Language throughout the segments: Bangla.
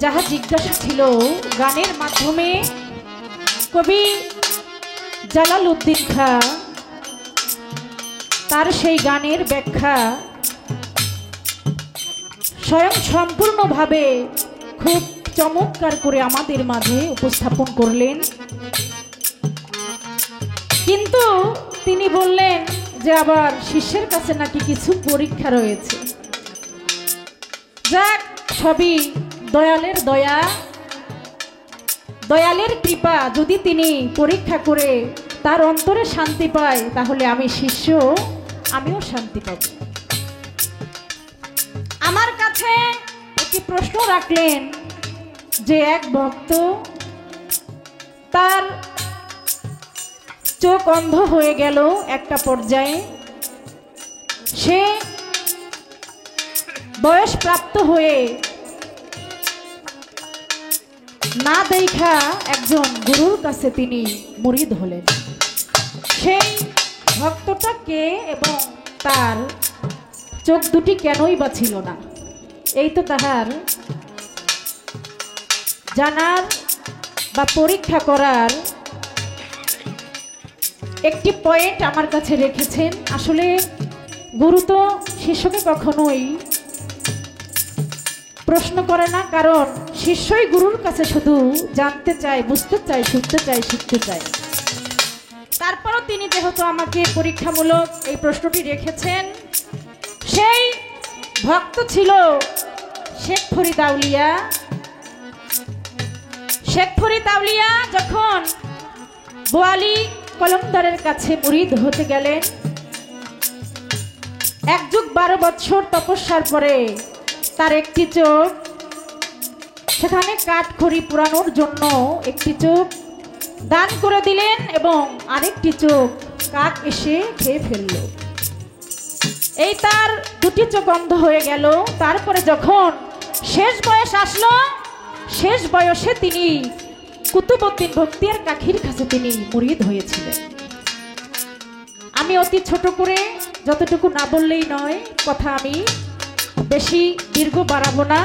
যাহা জিজ্ঞাসা ছিল গানের মাধ্যমে কবি জালালউদ্দিন খাঁ তার সেই গানের ব্যাখ্যা স্বয়ং সম্পূর্ণভাবে খুব চমৎকার করে আমাদের মাঝে উপস্থাপন করলেন। কিন্তু তিনি বললেন যে আবার শিষ্যের কাছে নাকি কিছু পরীক্ষা রয়েছে। যাক, সবই দয়ালের দয়া, দয়ালের কৃপা। যদি তিনি পরীক্ষা করে তার অন্তরে শান্তি পায়, তাহলে আমি শিষ্য, আমিও শান্তি পাব। আমার কাছে একটি প্রশ্ন রাখলেন যে এক ভক্ত তার চোখ অন্ধ হয়ে গেল একটা পর্যায়ে, সে বয়স প্রাপ্ত হয়ে না দেখা একজন গুরুর কাছে তিনি মুরিদ হলেন। সেই ভক্তটা কে এবং তার চোখ দুটি কেনই বা ছিল না, এই তো তাহার জানার বা পরীক্ষা করার একটি পয়েন্ট আমার কাছে রেখেছেন। আসলে গুরু তো শিষ্যকে কখনোই প্রশ্ন করে না, কারণ শিষ্যই গুরুর কাছে শুধু জানতে চায়, বুঝতে চায়, শুনতে চায়, শিখতে চায়। তারপরও তিনি যেহেতু আমাকে পরীক্ষামূলক এই প্রশ্নটি রেখেছেন, সেই ভক্ত ছিল শেখ ফরিদ আউলিয়া। শেখ ফরিদ আউলিয়া যখন বোয়ালি কলমদারের কাছে মুরিদ হতে গেলেন, 1 যুগ 12 বৎসর তপস্যার পরে তার একটি চোখ, সেখানে কাঠখড়ি পুরানোর জন্য একটি চোখ দান করে দিলেন এবং আরেকটি চোখ কাক এসে খেয়ে ফেলল। এই তার দুটি চোখ অন্ধ হয়ে গেল। তারপরে যখন শেষ বয়স আসলো, শেষ বয়সে তিনি কুতুবউদ্দিন বখতিয়ার কাকির কাছে তিনি মুরিদ হয়েছিলেন। আমি অতি ছোট করে, যতটুকু না বললেই নয়, কথা আমি বেশি দীর্ঘ বাড়াবো না।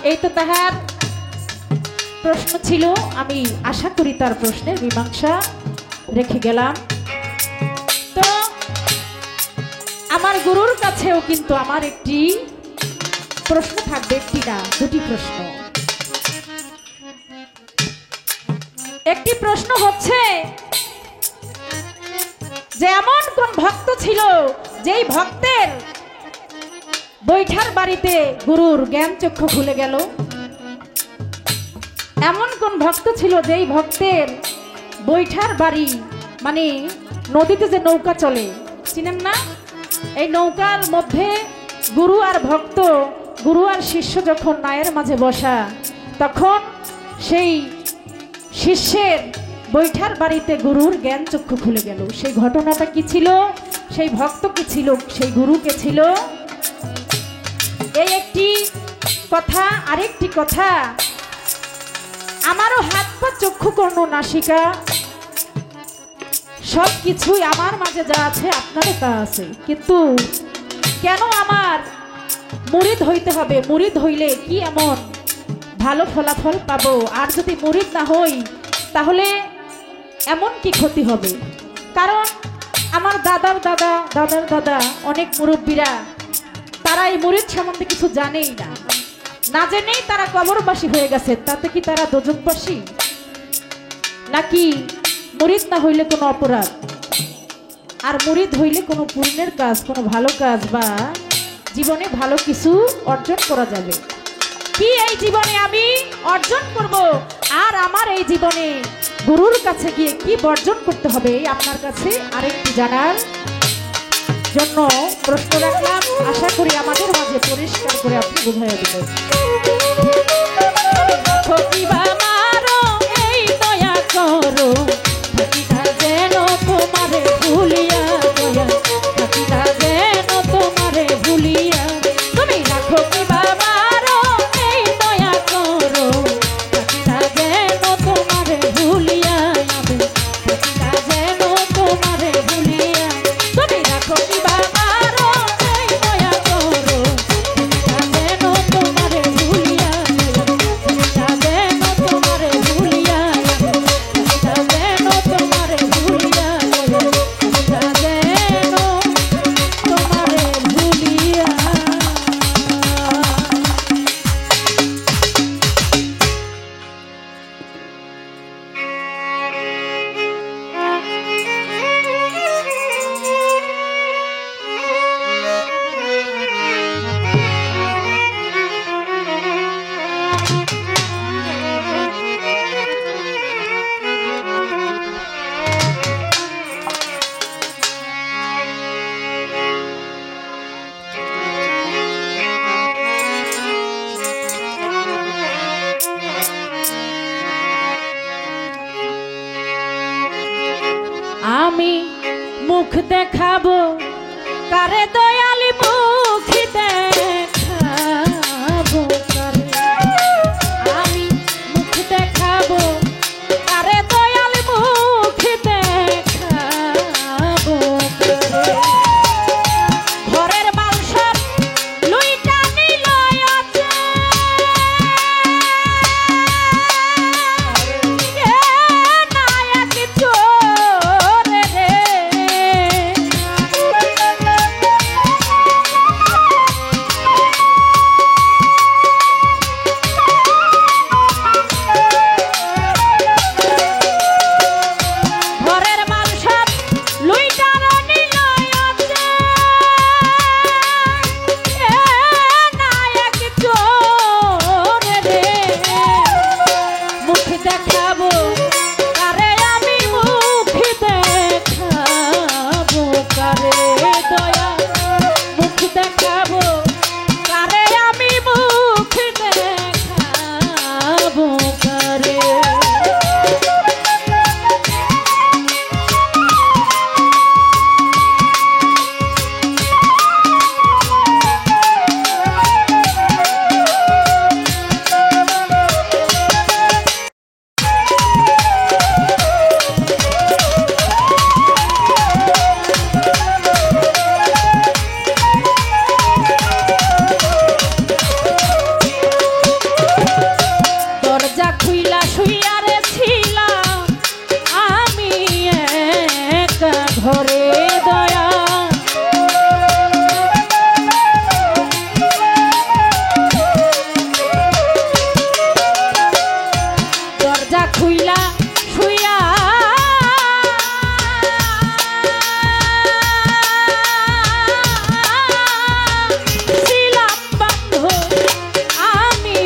এই তো তাহার প্রশ্ন ছিল, আমি আশা করি তার প্রশ্নের মীমাংসা রেখে গেলাম। তো আমার গুরুর কাছেও কিন্তু আমার একটি প্রশ্ন থাকবে, একটি না, দুটি প্রশ্ন। একটি প্রশ্ন হচ্ছে যে এমন কোন ভক্ত ছিল যেই ভক্তের বৈঠার বাড়িতে গুরুর জ্ঞান চক্ষু খুলে গেল? এমন কোন ভক্ত ছিল যেই ভক্তের বৈঠার বাড়ি, মানে নদীতে যে নৌকা চলে, চিনেন না? এই নৌকার মধ্যে গুরু আর ভক্ত, গুরু আর শিষ্য যখন নায়ের মাঝে বসা, তখন সেই শিষ্যের বৈঠার বাড়িতে গুরুর জ্ঞান চক্ষু খুলে গেল। সেই ঘটনাটা কি ছিল? সেই ভক্ত কি ছিল? সেই গুরু কে ছিল? এই একটি কথা। আরেকটি কথা, আমারও হাত পা চক্ষু কর্ণ নাসিকা সব কিছুই আমার মাঝে যা আছে আপনারও তা আছে, কিন্তু কেন আমার মুরিদ হইতে হবে? মুরিদ হইলে কি এমন ভালো ফলাফল পাবো? আর যদি মুরিদ না হই, তাহলে এমন কি ক্ষতি হবে? কারণ আমার দাদার দাদা, দাদার দাদা, অনেক মুরব্বীরা, তারা এই মুরিদ সম্বন্ধে কিছু জানেই না। না জেনেই তারা কবরবাসী হয়ে গেছে। তাতে কি তারা দোজখবাসী? নাকি মুরিদ না হইলে কোনো অপরাধ? আর মুরিদ হইলে কোনো পুণ্যের কাজ, কোনো ভালো কাজ বা জীবনে ভালো কিছু অর্জন করা যাবে কি? এই জীবনে আমি অর্জন করব, আর আমার এই জীবনে গুরুর কাছে গিয়ে কি বর্জন করতে হবে, আপনার কাছে আরেকটি জানার জন্য প্রশ্ন রাখলাম। আশা করি আমাদের মাঝে পরিষ্কার করে আপনি বুঝাইয়া দিবেন। এই দয়া করো, যেন তোমারে ভুলিয়া, দয়া যেন তোমারে ভুলিয়া, তুমি রাখো কি বাবারো, এই দয়া করো, যেন তোমারে ভুলিয়া, যেন তোমারে ভুলিয়া, তুমি রাখো কি বাবারো, এই দয়া করো, যেন তোমারে ভুলিয়া। আমি মুখ দেখাবো কারে দয়ালি মুখ দেখাবো কারে আমি মুখ দেখাবো কারে দয়ালি মুখ দেখাবো কারে ঘরের মাল সব লুইটা নিল আছে নায়ক চোর রে ঘরের মাল সব লুইটা নিল আছে নায়ক চোর রে মুখ দেখাবো কারে আমি মুখ দেখাবো কারে দয়া মুখ দেখাবো কারে আমি মুখ দেখাবো কারে দরজা খুইলা শুইয়ারে ছিলাম আমি একা ঘরে দয়া দরজা খুইলা শুইয়া ছিলাম বন্ধ আমি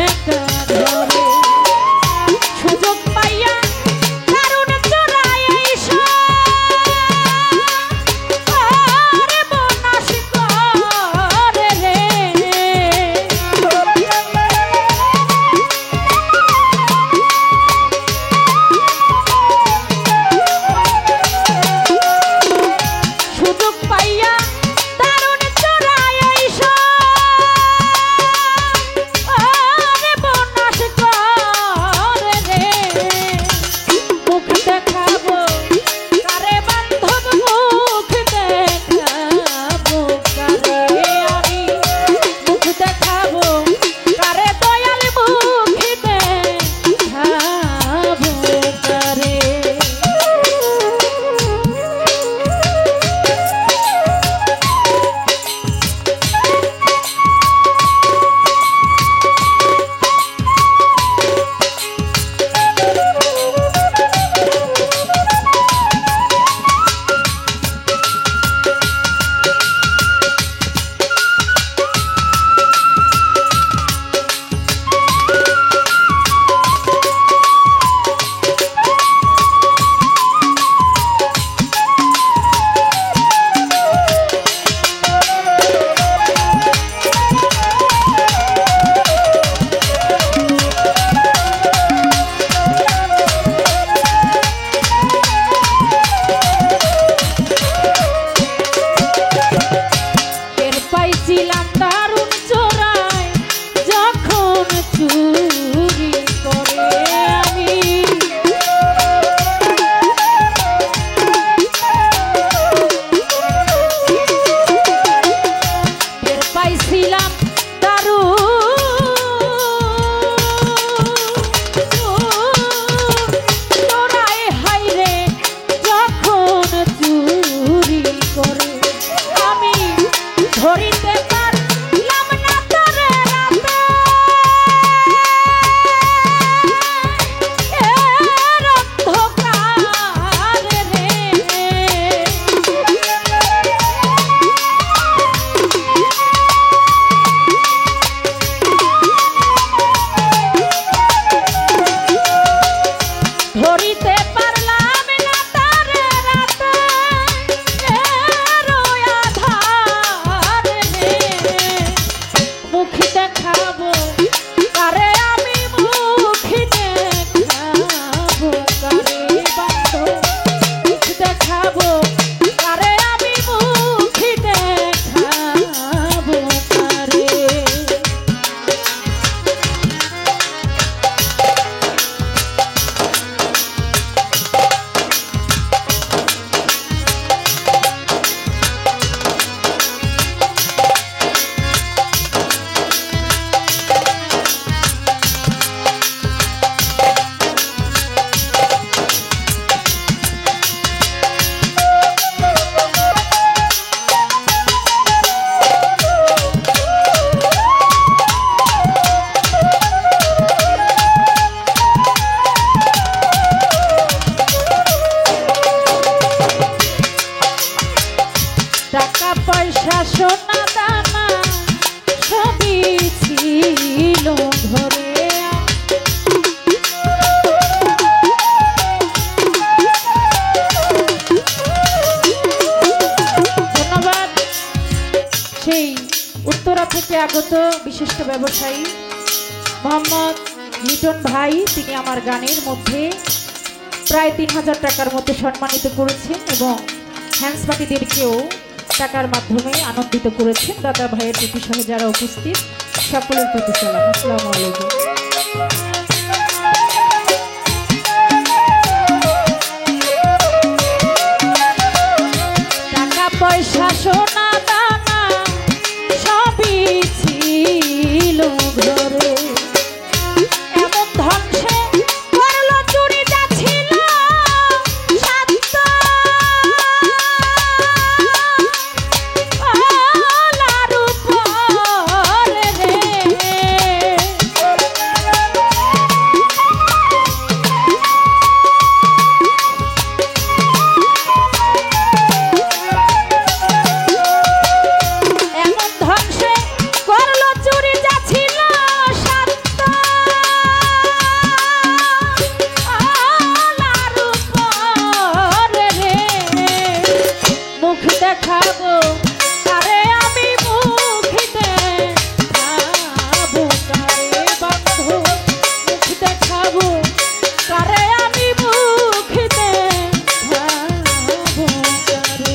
একা ঘরে আগত বিশিষ্ট ব্যবসায়ী মোহাম্মদ লিটন ভাই, তিনি আমার গানের মধ্যে প্রায় ৩,০০০ টাকার মতো সম্মানিত করেছেন এবং হ্যান্স পার্টিদেরকেও টাকার মাধ্যমে আনন্দিত করেছেন। দাদা ভাইয়ের প্রতি সহ যারা উপস্থিত সকলের প্রতি সালাম, আসসালামু আলাইকুম। টাকা পয়সা সোনা দানা সবই ছিল ঘরে, এমন ধ্বংসে করলো চুরি যাচ্ছিল সাত্ত আলার উপরে রে। এমন ধ্বংসে করলো চুরি যাচ্ছিল সাত্ত আলার উপরে রে। মুখ দেখাবো কারে আমি, মুখ দেখাবো কারে বন্ধু, মুখ দেখাবো কারে আমি, মুখ দেখাবো কারে।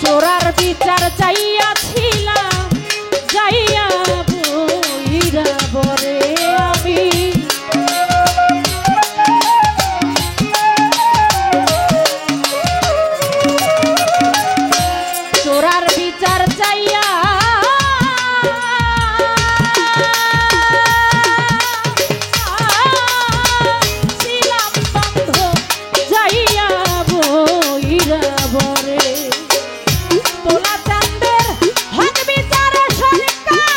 চোরার বিচার চাইয়াছিলাম যাইয়া বইরা বরে আমি, চোরার বিচার চাইয়া ছিলাম বন্ধ যাইয়া বইরা বরে। তোলা চাঁদের হক বিচার সরকার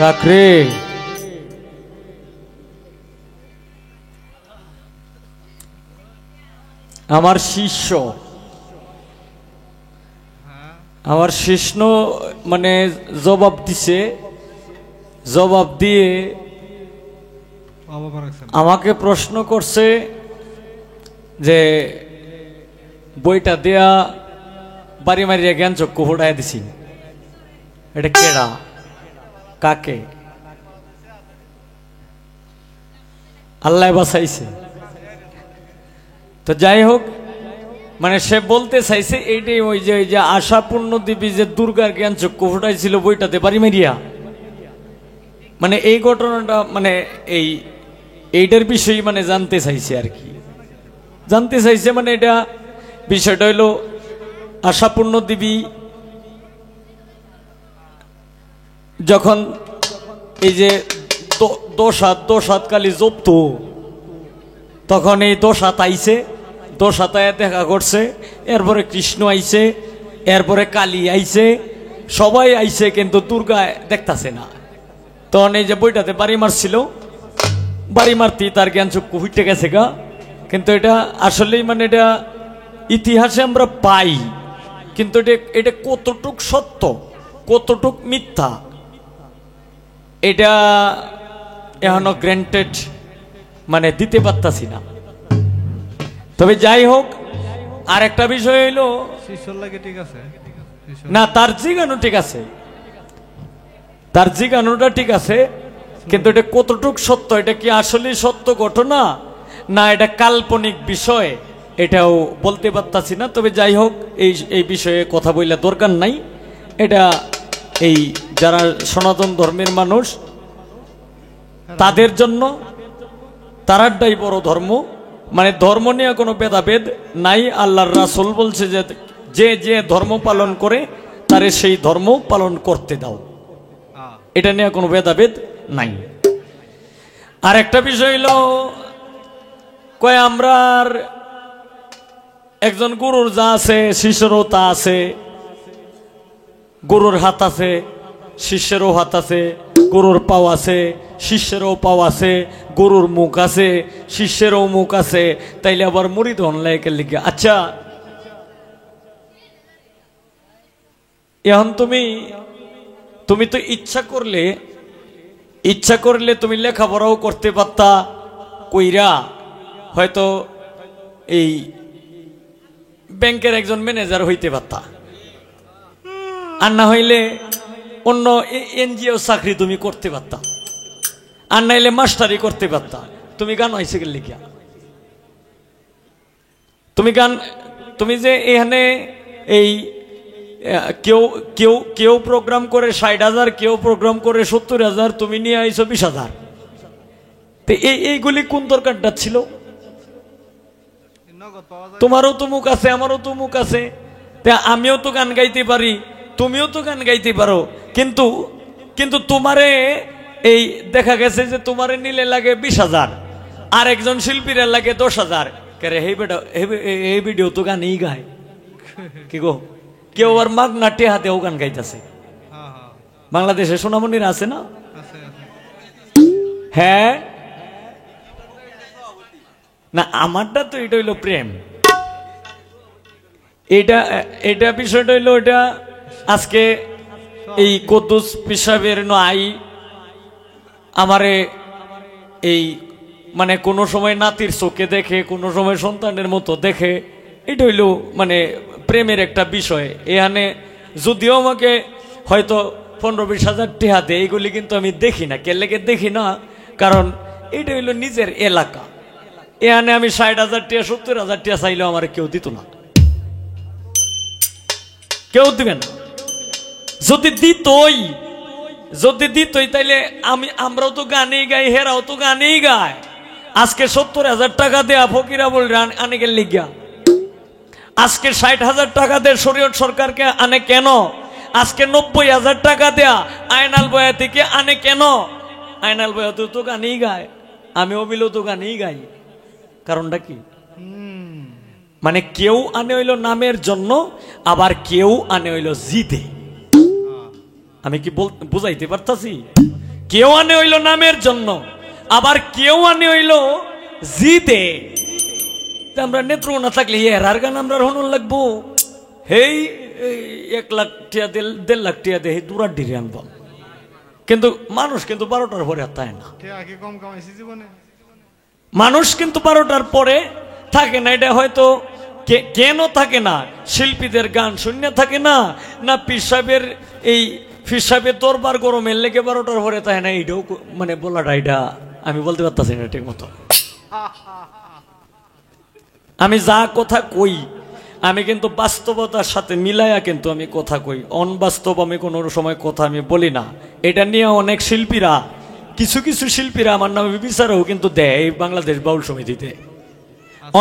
রাখরে আমার শিষ্য মানে জবাব দিছে, জবাব দিয়ে আমাকে প্রশ্ন করছে যে বইটা দেয়া বাড়ি মারিয়া জ্ঞান চক্ষু ফুটাই দিছি, এটা কেডা কাকে? আল্লাহ বাঁচাইছে। তো যাই হোক, মানে সে বলতে চাইছে এইটাই, ওই যে আশাপূর্ণ দেবী যে দুর্গার জ্ঞান চক্ষু ফুটাইছিল বইটাতে বাড়ি মারিয়া, মানে এই ঘটনাটা মানে এইটার বিষয়ে মানে জানতে চাইছে আর কি, জানতে চাইছে। মানে এটা বিষয়টা হইল আশাপূর্ণ দেবী যখন এই যে দশ হাত কালী জপ্ত, তখন এই 10 হাত আইছে, 10 হাতায় দেখা করছে, এরপরে কৃষ্ণ আইছে, এরপরে কালী আইছে, সবাই আইছে, কিন্তু দুর্গা দেখতাছে না। তখন এই যে বইটাতে বাড়ি মারছিল, বাড়ি মারতি তার জ্ঞান চক্ষু ফুটে গেছে গা। কিন্তু এটা আসলেই মানে এটা ইতিহাসে আমরা পাই, কিন্তু এটা কতটুক সত্য কতটুক মিথ্যা এটা এখনো গ্র্যান্টেড মানে দিতে পারতাছি না। তবে যাই হোক, আর একটা বিষয় হইলো ঠিক আছে না, তার জিজ্ঞানো ঠিক আছে, তার জিজ্ঞানোটা ঠিক আছে, কিন্তু এটা কতটুক সত্য, এটা কি আসলে সত্য ঘটনা না এটা কাল্পনিক বিষয়, এটাও বলতে পারতাছি না। তবে যাই হোক, এই বিষয়ে কথা বললে দরকার নাই। এটা এই যারা সনাতন ধর্মের মানুষ তাদের জন্য, তারাটাই বড় ধর্ম, মানে ধর্ম নিয়ে কোনো ভেদাভেদ নাই। আল্লাহর রাসূল বলছে যে যে যে ধর্ম পালন করে তারে সেই ধর্ম পালন করতে দাও, এটা নিয়ে কোনো ভেদাভেদ নাই। আর একটা বিষয় হইল, কয় আমরা একজন গুরুর যা আছে শিষ্যেরও তা আছে, গুরুর হাত আছে শিষ্যেরও হাত আছে, গুরুর পাও আছে শিষ্যেরও পাও আছে, গুরুর মুখ আছে শিষ্যেরও মুখ আছে, তাইলে আবার মুরিদ হনলাইকের লিখে। আচ্ছা, এখন তুমি তো ইচ্ছা করলে তুমি লেখাপড়াও করতে পারতা, কইরা হয়তো এই ব্যাংকের একজন ম্যানেজার হইতে পারতা, আর না হইলে অন্য এনজিও চাকরি তুমি করতে পারতা, আর না হইলে মাস্টারি করতে পারতা। তুমি গান হয়েছে গেলে লিখিয়া, তুমি যে এখানে এই কেউ কেউ কেউ প্রোগ্রাম করে 60,000, কেউ প্রোগ্রাম করে 70,000, তুমি নিয়ে আইছো 20,000। তো এইগুলি কোন দরকারটা ছিল? তোমারও তো মুখ আছে, আমারও তো মুখ আছে, তা আমিও তো গান গাইতে পারি, তুমিও তো গান গাইতে পারো, কিন্তু তোমারে এই দেখা গেছে যে তোমারে নিলে লাগে 20,000, আর একজন শিল্পীরা লাগে 10,000। কে এই ভিডিও তো গানই গায়, কি গো, কেউ আর মাগনা টেহাতেও গান গাইতেছে। বাংলাদেশে সোনামণিরা আছে না? হ্যাঁ না, আমারটা তো এটা হইলো প্রেম, এটা বিষয়টা হইলো, এটা আজকে এই কুদ্দুস পিসাবের নাই আমারে এই মানে কোনো সময় নাতির চোখে দেখে, কোনো সময় সন্তানের মতো দেখে, এটা হইলো মানে প্রেমের একটা বিষয়। এখানে যদিও আমাকে হয়তো 15-20,000 টেহা দেয়, এইগুলি কিন্তু আমি দেখি না। কে লেগে দেখি না? কারণ এটা হইলো নিজের এলাকা। এখানে আমি 60,000 টেহা 70,000 টেহা চাইলেও আমার কেউ দিত না, কেউ দিবে না। যদি দিতই তাইলে আমরাও তো গানেই গাই, হেরাও তো গানেই গায়। আজকে 70,000 টাকা দেয়া ফকিরা বলরে আনে গেল লিগা, আজকে 60,000 টাকা দেয় শরীয়ত সরকারকে আনে কেন? আজকে 90,000 টাকা দেয়া আয়নাল বয়াতিকে আনে কেন? আয়নাল বয়াতি তো গানেই গায়, আমি অবিল তো গানেই গাই। কারণটা কি? মানে কেউ আনে হইল নামের জন্য, আবার কেউ আনে হইল জিদে। আমি কি বুঝাইতে পারতাছি? কেউ আনে হইল নামের জন্য, আবার কেউ আনে হইল জিদে। আমরা নেত্রকোনা থাকলে এরার গান আমরা হনন লাগবো, হেই 1 লাখ টিয়া 1.5 লাখ টিয়া দে দূরার ডিরে আনবাম। কিন্তু মানুষ কিন্তু 12টার পরে আর তাই না, মানুষ কিন্তু 12টার পরে থাকে না। এটা হয়তো কেন থাকে না, শিল্পীদের গান শূন্য থাকে না, না পীর সাহেবের এই পীর সাহেবের দরবার গরমের লেগে 12টার পরে থাকে না, এইটাও মানে বলাটা এটা আমি বলতে পারতাছি না ঠিক মতো। আমি যা কথা কই আমি কিন্তু বাস্তবতার সাথে মিলাইয়া কিন্তু আমি কথা কই, অনবাস্তব আমি কোনো সময় কথা আমি বলি না। এটা নিয়ে অনেক শিল্পীরা, কিছু কিছু শিল্পীরা আমার নামে বিচারও কিন্তু দেয় এই বাংলাদেশ বাউল সমিতিতে।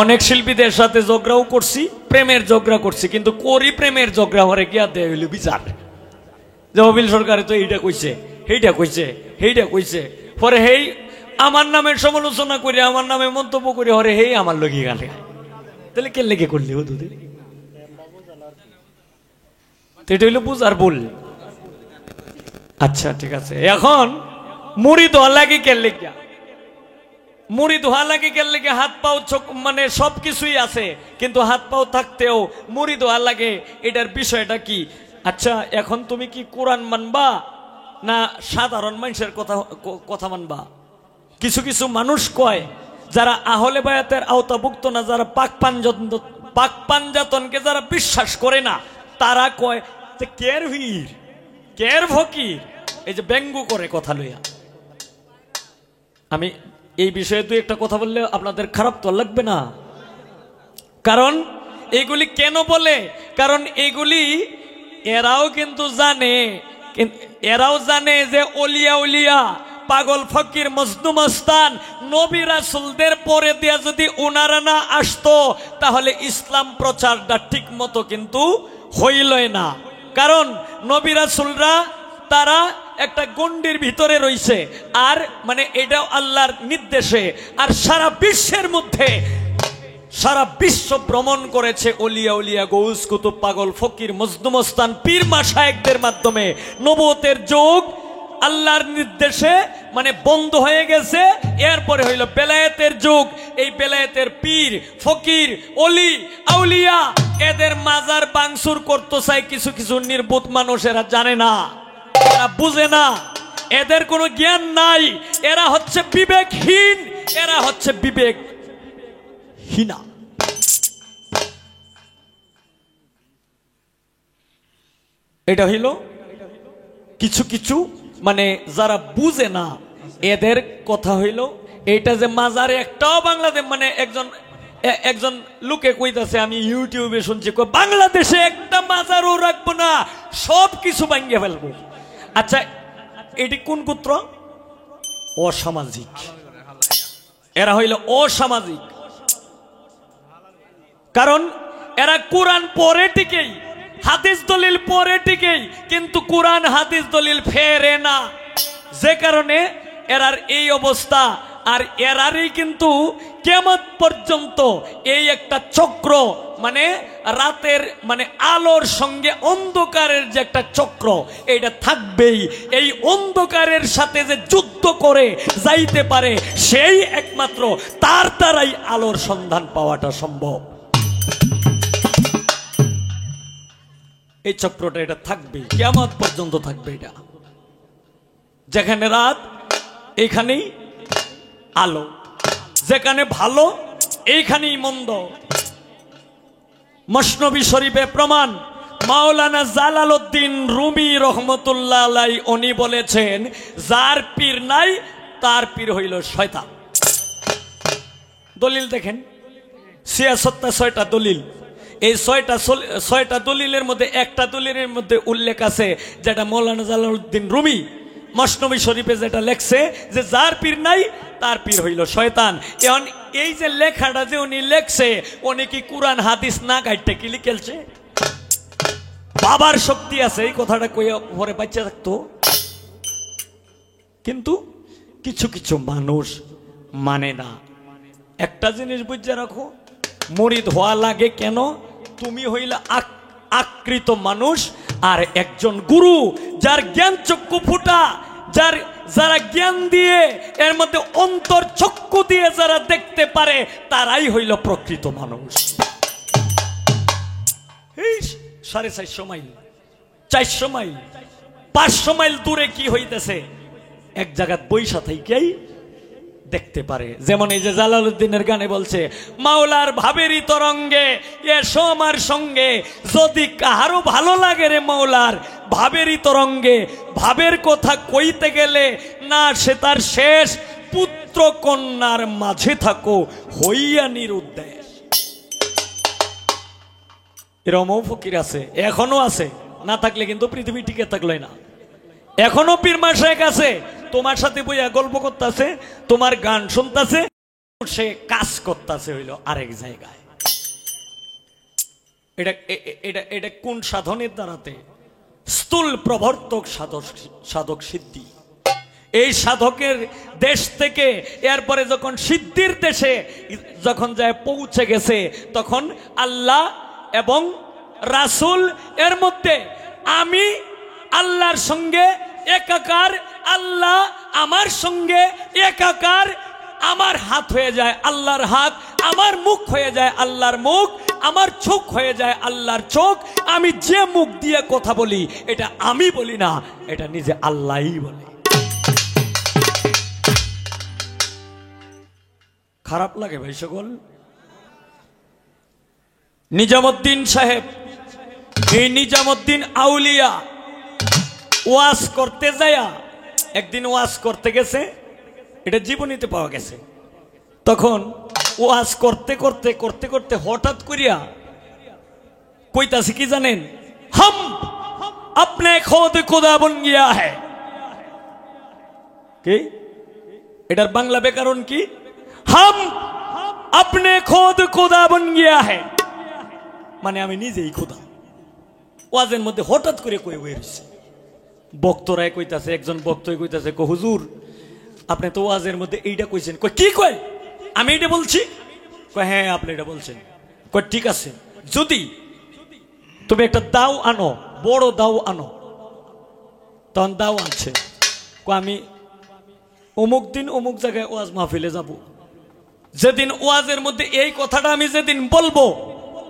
অনেক শিল্পীদের সাথে ঝগড়াও করছি, প্রেমের ঝগড়া করছি, কিন্তু করি প্রেমের ঝগড়া হরে গিয়া দেয় হইল বিচার, যে অবিল সরকারে তো এইটা কইছে, সেইটা কইছে, সেইটা কইছে, পরে হেই আমার নামের সমালোচনা করে, আমার নামে মন্তব্য করে হরে হেই আমার লগি গান গায়। তাহলে কে লেগে করলি ও দুদি? এটা হইল বুঝার ভুল। আচ্ছা ঠিক আছে, এখন মুড়ি ধোয়া লাগে কে লেগে? মুড়ি ধোয়া লাগে কে লেগে? হাত পাও চোখ মানে সবকিছুই আছে, কিন্তু হাত পাও থাকতেও মুড়ি ধোয়া লাগে, এটার বিষয়টা কি? আচ্ছা এখন তুমি কি কোরআন মানবা না সাধারণ মানুষের কথা মানবা? কিছু কিছু মানুষ কয় যারা আহলে বায়াতের আওতাভুক্ত না, যারা পাক পাঞ্জাতনকে যারা বিশ্বাস করে না, তারা কয় যে কের ভিড় কের ফকির, এই যে ব্যঙ্গ করে কথা লইয়া। আমি এই বিষয়ে দুই একটা কথা বললে আপনাদের খারাপ তো লাগবে না, কারণ এগুলি কেন বলে, কারণ এগুলি এরাও কিন্তু জানে, এরাও জানে যে অলিয়া উলিয়া পাগল ফকির মজনু মস্তান নবী রাসূলদের পরে দিয়া যদি ওনারা না আসতো তাহলে ইসলাম প্রচারটা ঠিক মতো কিন্তু হইলই না। কারণ নবী রাসূলরা তারা একটা গণ্ডির ভিতরে রইছে, আর মানে এটাও আল্লাহর নির্দেশে, আর সারা বিশ্বের মধ্যে সারা বিশ্ব ভ্রমণ করেছে অলিয়া উলিয়া গৌস কুতুব পাগল ফকির মজনু মস্তান পীর মাশায়েখদের মাধ্যমে। নবুয়তের যুগ আল্লাহর নির্দেশে মানে বন্ধ হয়ে গেছে, এরপরে হইল বেলায়েতের যুগ। এই বেলায়েতের পীর ফকির অলি আউলিয়া এদের মাজার ভাঙচুর করতে চায় কিছু কিছু নির্বোধ মানুষেরা, জানে না, এরা বুঝে না, এদের কোনো জ্ঞান নাই, এরা হচ্ছে বিবেকহীন, এরা হচ্ছে বিবেকহীনা। এটা হইল কিছু কিছু মানে যারা বুঝে না এদের কথা হইল এটা, যে মাজারে একটাও বাংলাদেশ মানে একজন লোকে কইতাছে, আমি ইউটিউবে শুনছি, বাংলাদেশে একটা মাজারও রাখবো না, সব কিছু ভাঙ্গে ফেলবো। আচ্ছা এটি কোন গোত্র? অসামাজিক, এরা হইল অসামাজিক। কারণ এরা কোরআন পরে টিকেই, হাদিস দলিল পরে টিকেই, কিন্তু কোরআন হাদিস দলিল ফেরে না, যে কারণে এরার এই অবস্থা। আর এরারই কিন্তু কিয়ামত পর্যন্ত এই একটা চক্র, মানে রাতের মানে আলোর সঙ্গে অন্ধকারের যে একটা চক্র, এটা থাকবেই। এই অন্ধকারের সাথে যে যুদ্ধ করে যাইতে পারে সেই একমাত্র তার দ্বারাই আলোর সন্ধান পাওয়াটা সম্ভব। এই চক্রটা এটা থাকবে, কিয়ামত পর্যন্ত থাকবে। এটা যেখানে রাত এইখানেই আলো, যেখানে ভালো এইখানেই মন্দ। মসনবী শরীফে প্রমাণ, মাওলানা জালালউদ্দিন রুমি রহমতুল্লাহ আলাইহি উনি বলেছেন, যার পীর নাই তার পীর হইল শয়তান। দলিল দেখেন, ৬৬টা দলিল। এই ছয়টা দলিলের মধ্যে একটা দলিলের মধ্যে উল্লেখ আছে যেটা মাওলানা জালালউদ্দিন রুমি মসনবী শরীফে যেটা লেখছে, যে যার পীর নাই তার পীর হইল শয়তান। এখন এই যে লেখাটা যে উনি লেখছে, উনি কি কোরআন হাদিস না গাইতে কি লিখেছে? বাবার শক্তি আছে, এই কথাটা কইয়া পরে বাচ্চা থাকতো। কিন্তু কিছু কিছু মানুষ মানে না। একটা জিনিস বুঝে রাখো, মুরিদ হওয়া লাগে কেন? তুমি হইলা আকৃত মানুষ, আর একজন গুরু যার জ্ঞান চক্ষু ফুটা, যারা জ্ঞান দিয়ে এর মধ্যে অন্তর চক্ষু দিয়ে যারা দেখতে পারে তারাই হইল প্রকৃত মানুষ। এই 450 মাইল 400 মাইল 500 মাইল দূরে কি হইতেছে এক জায়গায় বৈশা থেকেই দেখতে পারে। যেমন এই যে জালালউদ্দিনের গানে বলছে, মাওলার ভাবেরই তরঙ্গে এসো আমার সঙ্গে, যদি কাহারও ভালো লাগে রে মাওলার ভাবেরই তরঙ্গে, ভাবের কথা কইতে গেলে না সে তার শেষ, পুত্র কন্যার মাঝে থাকো হইয়া নিরুদ্দেশ। এরকমও ফকির আছে, এখনো আছে, না থাকলে কিন্তু পৃথিবী টিকে থাকলে না। এখনো পীর মা শেখ আছে, তোমার সাথে বইয়া গল্প করতেছে, তোমার গান শুনতেছে, সে কাজ করতেছে হইল আরেক জায়গায়। এটা এটা এটা কোন সাধনের দ্বারাতে? স্থূল প্রবর্তক সাধক সিদ্ধি। এই সাধকের দেশ থেকে এরপরে যখন সিদ্ধির দেশে যখন যায় পৌঁছে গেছে, তখন আল্লাহ এবং রাসূল এর মধ্যে আমি আল্লাহর সঙ্গে একাকার, আল্লাহ আমার সঙ্গে একাকার, আমার হাত হয়ে যায় আল্লাহর হাত, আমার মুখ হয়ে যায় আল্লাহর মুখ, আমার চোখ হয়ে যায় আল্লাহর চোখ। আমি যে মুখ দিয়ে কথা বলি এটা আমি বলি না, এটা নিজে আল্লাহই বলে। খারাপ লাগে ভাই সকল? নিজামুদ্দিন সাহেব, এই নিজামুদ্দিন আউলিয়া ওয়াজ করতে যায়া একদিন ওয়াজ করতে গেছে, এটা জীবনীতে পাওয়া গেছে। তখন ওয়াজ করতে করতে করতে করতে হঠাৎ করিয়া কইতাছে কি জানেন? হাম আপনে খোদ খুদা বন গিয়া হ্যায়। কি এটার বাংলা ব্যাকরণ কি? হাম আপনে খোদ খুদা বন গিয়া হ্যায়, মানে আমি নিজেই খোদা। ওয়াজের মধ্যে হঠাৎ করে কই বেরিয়েছে। বক্তরাই কইতাছে, একজন বক্তই কইতাছে, হুজুর আপনি তো ওয়াজের মধ্যে এইটা কইছেন। কই কি কয়? আমি এটা বলছি। কয় হ্যাঁ আপনি এটা বলছেন। কয় ঠিক আছে, যদি তুমি একটা দাও আনো, বড় দাও আনো। তখন দাও আনছে। কয় আমি অমুক দিন অমুক জায়গায় ওয়াজ মাহফিলে যাব, যেদিন ওয়াজের মধ্যে এই কথাটা আমি যেদিন বলবো,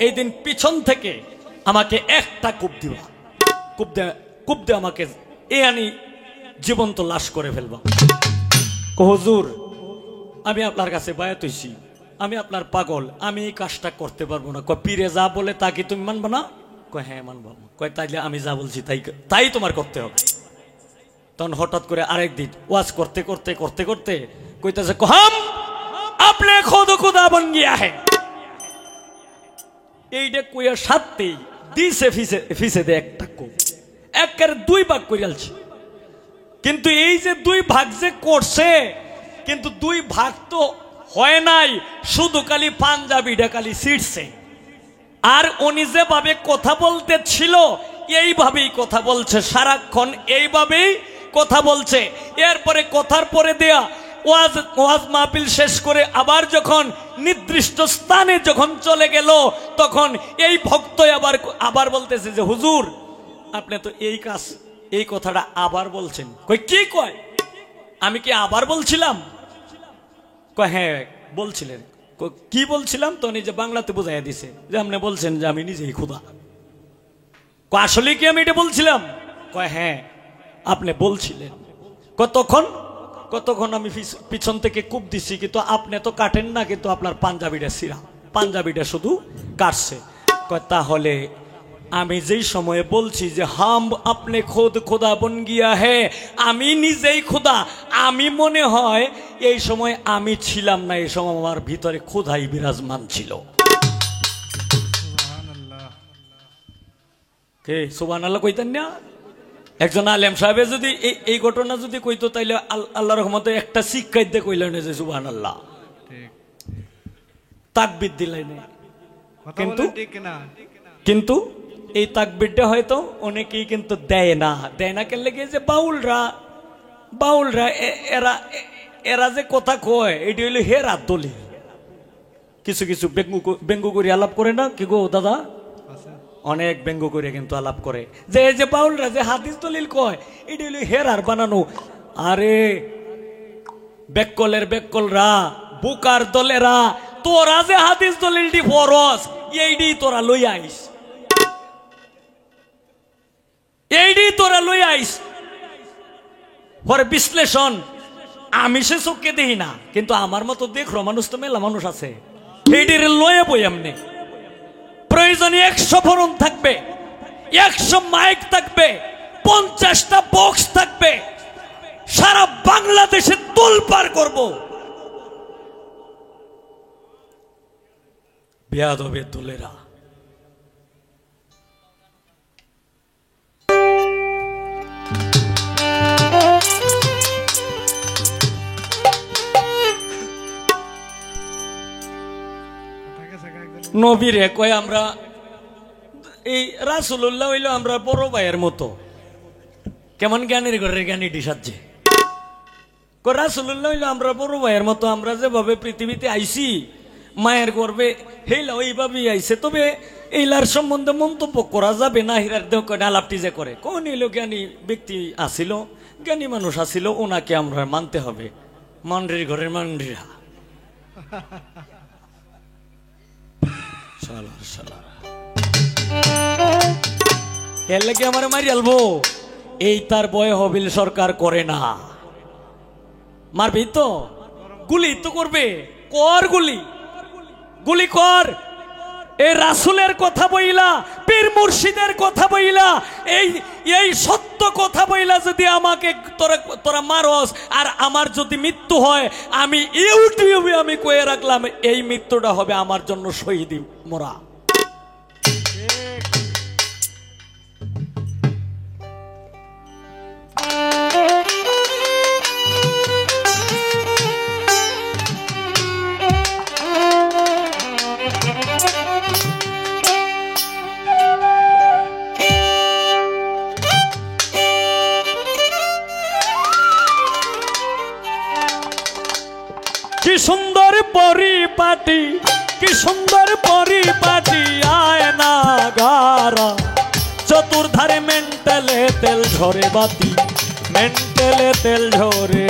এই দিন পিছন থেকে আমাকে একটা কূপ দিবা, কূপ দে আমাকে, এ আনি জীবন্ত লাশ করে ফেলবা। হুজুর আমি আপনার কাছে বায়াত হইছি, আমি আপনার পাগল, আমি এই কাজটা করতে পারবো না। কয় পীরে যা বলে তা কি তুমি মানবা না? কয় হ্যাঁ মানবো। কয় তাইলে আমি যা বলছি তাই তোমার করতে হবে। তখন হঠাৎ করে আরেক দিন ওয়াজ করতে করতে করতে করতে কইতাছে, হাম আপনি খোদ খুদা বন গিয়া হ্যায়। এইটা কইয়া সাথেই দিছে ফিসে দে একটা কূপ, একের 2 ভাগ করে আলছে। কিন্তু এই যে 2 ভাগ যে করছে, কিন্তু 2 ভাগ তো হয় নাই, শুধু খালি পাঞ্জাবিটা খালি ছিটছে। আর উনি যেভাবে কথা বলতে ছিল এইভাবেই কথা বলছে, সারাক্ষণ এইভাবেই কথা বলছে। এরপরে কথার পরে দেয়া ওয়াজ মাহফিল শেষ করে আবার যখন নির্দিষ্ট স্থানে যখন চলে গেল, তখন এই ভক্ত আবার বলতেছে যে হুজুর আপনি তো এই কথাটা আবার বলছেন। কই কি কয়? আমি কি আবার বলছিলাম? কয় হ্যাঁ বলছিলেন। কি বলছিলাম? তো নিজে বাংলাতে বোঝাইয়া দিছে যে আপনি বলছেন যে আমি নিজেই খোদা। আসলে কি আমি এটা বলছিলাম? কয় হ্যাঁ আপনি বলছিলেন। কতক্ষণ আমি পিছন থেকে কূপ দিছি, কিন্তু আপনি তো কাটেন না, কিন্তু আপনার পাঞ্জাবিটা ছিঁড়া, পাঞ্জাবিটা শুধু কাটছে। কয় তাহলে আমি যেই সময়ে বলছি যে হাম আপনি খোদ খোদা বন গিয়া হে, আমি নিজেই খোদা, আমি মনে হয় এই সময় আমি ছিলাম না, এই সময় আমার ভিতরে খোদাই বিরাজমান ছিল। কে সুবহানাল্লাহ কইতেন না? একজন আলেম সাহেবে যদি এই ঘটনা যদি কইতো, তাইলে আল্লাহর রহমতে একটা শিক্ষা দিয়ে কইলেন যে সুবহানাল্লাহ, তাকবীর দিলেন। কিন্তু এই তাকবীরটা হয়তো অনেকেই কিন্তু দেয় না কেন লেগে যে বাউলরা এরা যে কথা কয় এটি হইলো হেরা দলিল। কিছু ব্যঙ্গ করে আলাপ করে না কি গো দাদা? অনেক ব্যঙ্গ করে কিন্তু আলাপ করে যে এই যে বাউলরা যে হাদিস দলিল কয় এটি হইলো হেরার বানানো। আরে বেকলের বেকলরা বুকার দলেরা তোরা যে হাদিস দলিলটি ফরস এইডি তোরা লই আইস, এইডি তোরা লই আইস। পরে বিশ্লেষণ আমি সে চোখকে দেখি না, কিন্তু আমার মতো দেখো মানুষ তো মেলা মানুষ আছে, এইডির লয়ে বই এমনি প্রয়োজনে 100 ফোরন থাকবে, 100 মাইক থাকবে, 50টা বক্স থাকবে, সারা বাংলাদেশে তোলপাড় করব। বেয়াদবে দলেরা নবীরে কয় আমরা এই রাসূলুল্লাহ হইল আমরা বড় ভাইয়ের মতো, কেমন জ্ঞানীর ঘরের জ্ঞানীটি সাজছে। রাসূলুল্লাহ হইল আমরা বড় ভাইয়ের মতো, আমরা যেভাবে পৃথিবীতে আইছি মায়ের গর্বে হেইলা ওইভাবেই আইছে, তবে এইলার সম্বন্ধে মন্তব্য করা যাবে না। হীরার দেহ আলাপটি যে করে কোন হইল জ্ঞানী ব্যক্তি আসিল, জ্ঞানী মানুষ আসিল, ওনাকে আমরা মানতে হবে। মান্ড্রির ঘরের মান্ড্রিরা এর লেগে আমার মারি আলবো, এই তার বয় হবিল সরকার করে না। মারবি তো গুলি তো করবে, কর গুলি, গুলি কর। এই রাসূলের কথা বইলা, পীর মুর্শিদের কথা বইলা, এই সত্য কথা বইলা যদি আমাকে তোরা মারস, আর আমার যদি মৃত্যু হয়, আমি ইউটিউবে আমি কয়ে রাখলাম এই মৃত্যুটা হবে আমার জন্য শহীদ মোরা। কি সুন্দর পরিপাটি, কি সুন্দর পরিপাটি, আয়না গারা চতুর্ধারে মেন্টালে তেল ঝরে বাতি, মেন্টালে তেল ঝরে।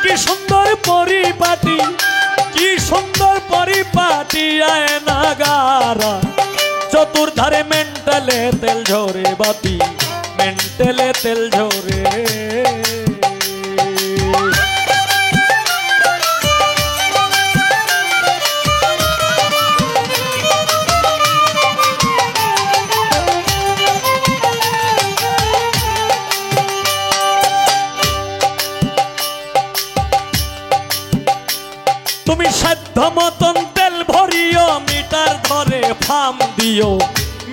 কি সুন্দর পরিপাটি, কি সুন্দর পরিপাটি, আয়না গারা চতুর্ধারে মেন্টালে তেল ঝরে বাতি, মেন্টালে তেল ঝরে। তুমি সাধ্য মতন তেল ভরিও, মিটার ধরে ফাম দিও,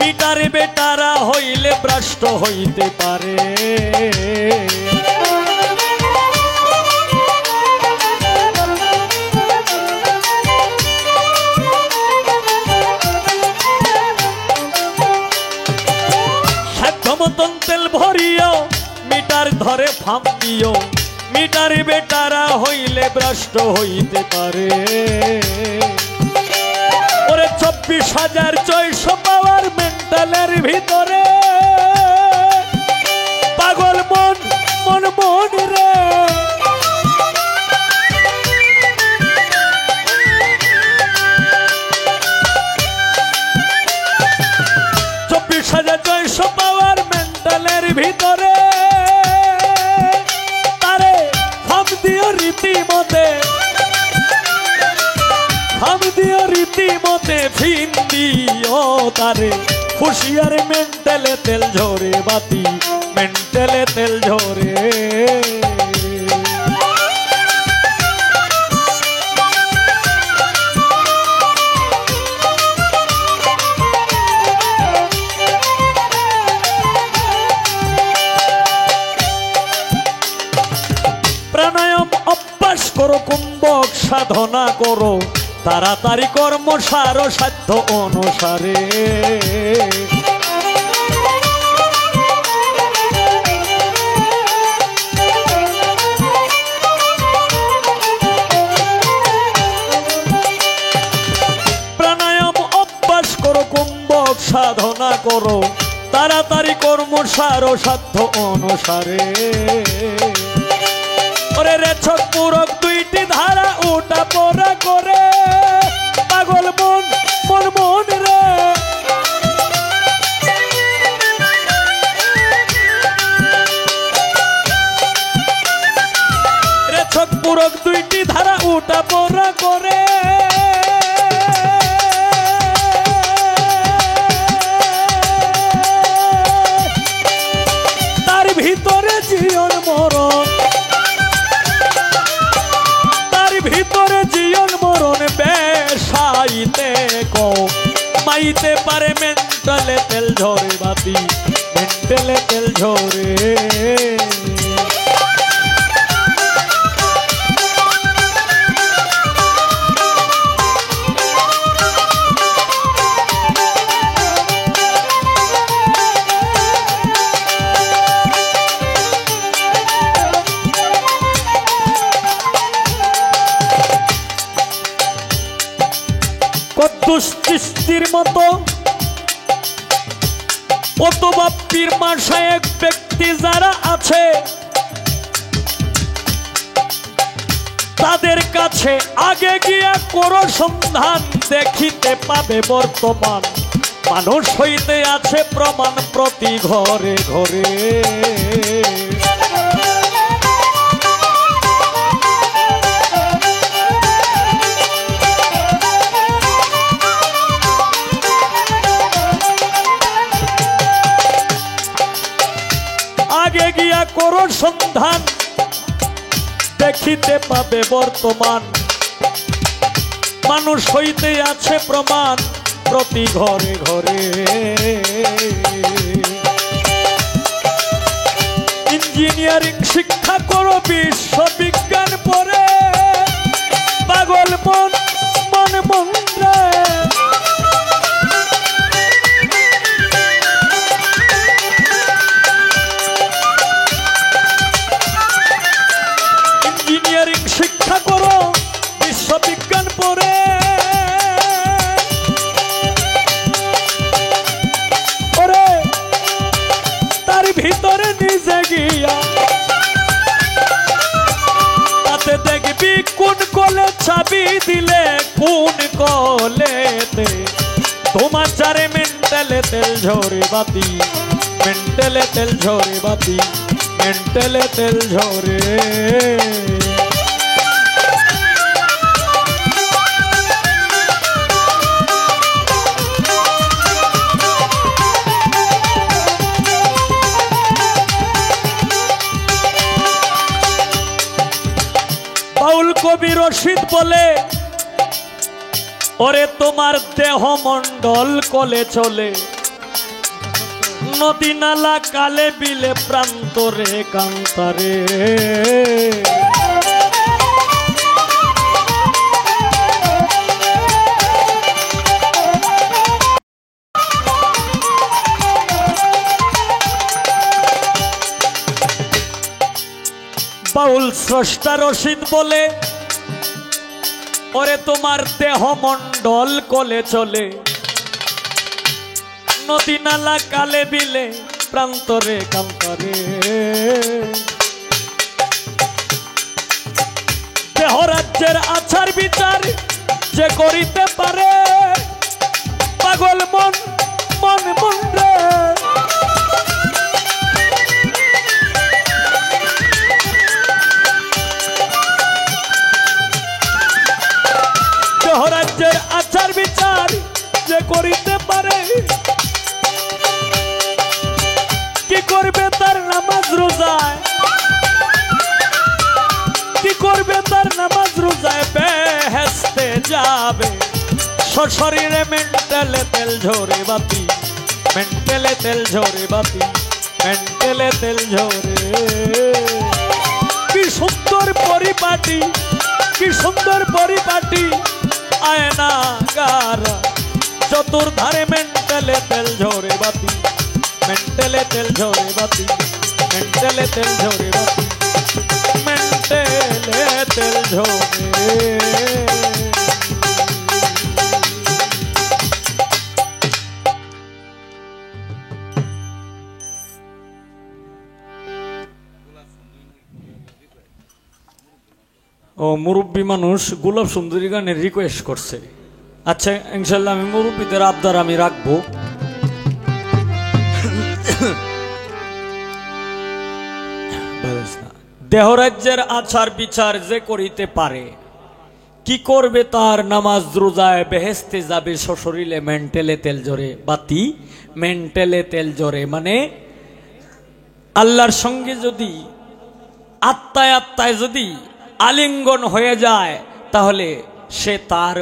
মিটারে বেটারা হইলে ভ্রষ্ট হইতে পারে। সাধ্য মতন তেল ভরিও, মিটার ধরে ফাম দিও, মিটারে বেটারা হইলে ভ্রষ্ট হইতে পারে। ওরে 24,600 পাওয়ার মেন্টালের ভিতরে, পাগল মন মন মন রে। 24,600 পাওয়ার মেন্টালের ভিতরে, রীতিমতে হাম দিও, রীতিমতে ফিন দিও তারে, হুশিয়ার মেন্টালে তেল ঝরে বাতি, মেন্টালে তেল ঝরে। প্রাণায়াম অভ্যাস করো, কুম্ভক সাধনা করো, তাড়াতাড়ি কর্ম সার সাধ্য অনুসারে। প্রাণায়াম অভ্যাস করো, কুম্ভক সাধনা করো, তাড়াতাড়ি কর্মসার ও সাধ্য অনুসারে ওরে রেছক পুরক দুইটি ধারা ওটা পড়া করে পাগল মন মন মন রে রেছক পুরক দুইটি ধারা ওটা পড়া করে তার ভিতরে জীবন মরণ ভিতরে জীবন মরণ বেশাইতে কম মাইতে পারে মেন্টালে তেল ঝরে বাতি মেন্টালে তেল ঝরে দুষ্টির মতো অথবা পীর মাশায়েখ ব্যক্তি যারা আছে তাদের কাছে আগে গিয়া করো সন্ধান দেখিতে পাবে বর্তমান মানুষ হইতে আছে প্রমাণ প্রতি ঘরে ঘরে আগে গিয়া করো সন্ধান দেখিতে পাবে বর্তমান মানুষ হইতে আছে প্রমাণ প্রতি ঘরে ঘরে ইঞ্জিনিয়ারিং শিক্ষা করো বিশ্ববিজ্ঞান পড়ে পাগল মন মন মন রে ইঞ্জিনিয়ারিং শিক্ষা করো বিশ্ববিজ্ঞান পড়ে ওরে তার ভিতরে নিজে গিয়া তাতে দেখবি কোন কলে চাবি দিলে কোন কলেতে তোমার চারে মেন্টালে তেল ঝরে বাতি মেন্টালে তেল ঝরে বাতি মেন্টালে তেল ঝরে বাউল কবি রশিদ বলে ওরে তোমার দেহ মন্ডল কলে চলে নদী নালা কালে বিলে প্রান্তরে কান্তারে বাউল স্রষ্টা রশিদ বলে ওরে তোমার দেহ মন্ডল কলে চলে নদী নালা কালে বিলে প্রান্তরে কান্তরে দেহ রাজ্যের আচার বিচার যে করিতে পারে পাগল মন মন মন রে দেহ রাজ্যের আচার বিচার যে করিতে পারে কি করবে তার নামাজ রোজায় কি করবে তার নামাজ রোজায় বেহেশতে যাবে শরীরে মেন্টালে তেল ঝরে বাতি মেন্টালে তেল ঝরে বাতি মেন্টালে তেল ঝরে কি সুন্দর পরিপাটি কি সুন্দর পরিপাটি আয়না গারা চতুর্ধারে মেন্টালে তেল ঝরে বাতি মেন্টালে তেল ঝরে বাতি মেন্টালে তেল ঝরে বাতি মেন্টালে তেল ঝরে ও মুরব্বী মানুষ গোলাপ সুন্দরী গানের রিকোয়েস্ট করছে। আচ্ছা ইনশাল্লাহ আমি মুরব্বীদের আবদার আমি রাখবো। দেহরাজ্যের আচার বিচার যে করিতে পারে, কি করবে তার নামাজ রোজায়, বেহেস্তে যাবে সশরীরে মেন্টেলে তেল জোরে। বাতি মেন্টেলে তেল জোরে মানে আল্লাহর সঙ্গে যদি আত্মায় আত্মায় যদি আলিঙ্গন হয়ে যায় তাহলে সে তার